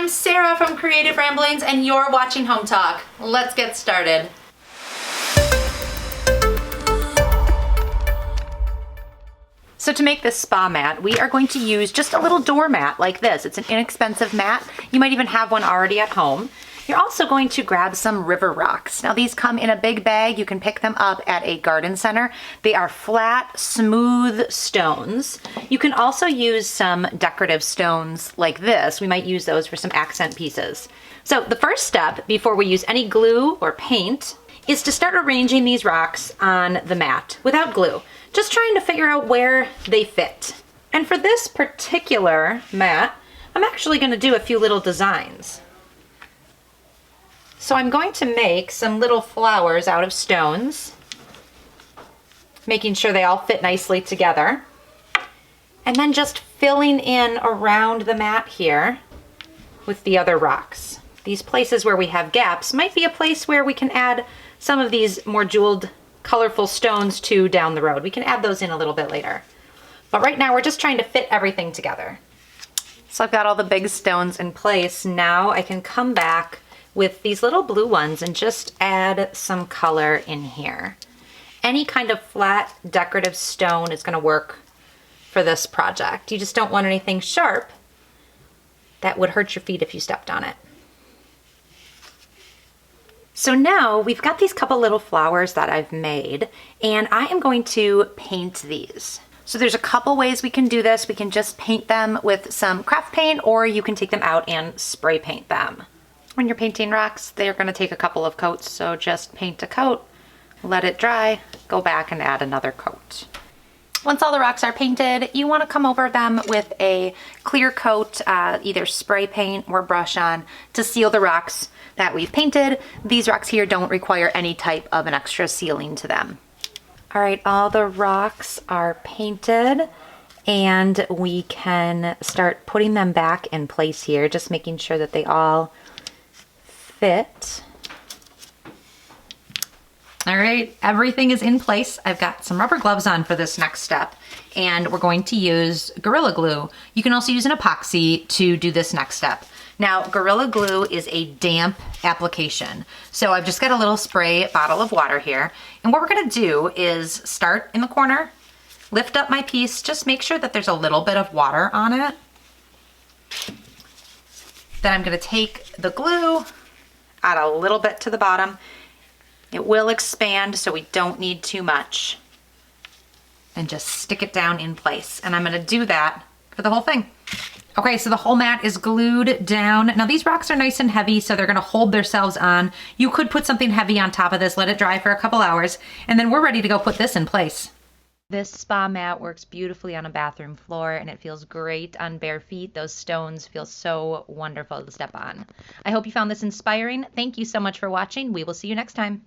I'm Sarah from Creative Ramblings and you're watching Home Talk. Let's get started. So to make this spa mat, we are going to use just a little doormat like this. It's an inexpensive mat. You might even have one already at home. You're also going to grab some river rocks. Now these come in a big bag. You can pick them up at a garden center. They are flat, smooth stones. You can also use some decorative stones like this. We might use those for some accent pieces. So the first step before we use any glue or paint is to start arranging these rocks on the mat without glue. Just trying to figure out where they fit. And for this particular mat, I'm actually going to do a few little designs. So I'm going to make some little flowers out of stones, making sure they all fit nicely together. And then just filling in around the mat here with the other rocks. These places where we have gaps might be a place where we can add some of these more jeweled, colorful stones to down the road. We can add those in a little bit later. But right now we're just trying to fit everything together. So I've got all the big stones in place. Now I can come back with these little blue ones and just add some color in here. Any kind of flat decorative stone is going to work for this project. You just don't want anything sharp that would hurt your feet if you stepped on it. So now we've got these couple little flowers that I've made, and I am going to paint these. So there's a couple ways we can do this. We can just paint them with some craft paint, or you can take them out and spray paint them. When you're painting rocks, they're going to take a couple of coats, so just paint a coat, let it dry, go back and add another coat. Once all the rocks are painted, you want to come over them with a clear coat, either spray paint or brush on, to seal the rocks that we've painted. These rocks here don't require any type of an extra sealing to them. All right, all the rocks are painted and we can start putting them back in place here, just making sure that they all fit. All right, everything is in place. I've got some rubber gloves on for this next step, and we're going to use Gorilla Glue. You can also use an epoxy to do this next step. Now, Gorilla Glue is a damp application. So I've just got a little spray bottle of water here, and what we're gonna do is start in the corner, lift up my piece, just make sure that there's a little bit of water on it. Then I'm gonna take the glue, add a little bit to the bottom. It will expand, so we don't need too much. And just stick it down in place. And I'm gonna do that for the whole thing. Okay, so the whole mat is glued down. Now these rocks are nice and heavy, so they're gonna hold themselves on. You could put something heavy on top of this, let it dry for a couple hours, and then we're ready to go put this in place. This spa mat works beautifully on a bathroom floor, and it feels great on bare feet. Those stones feel so wonderful to step on. I hope you found this inspiring. Thank you so much for watching. We will see you next time.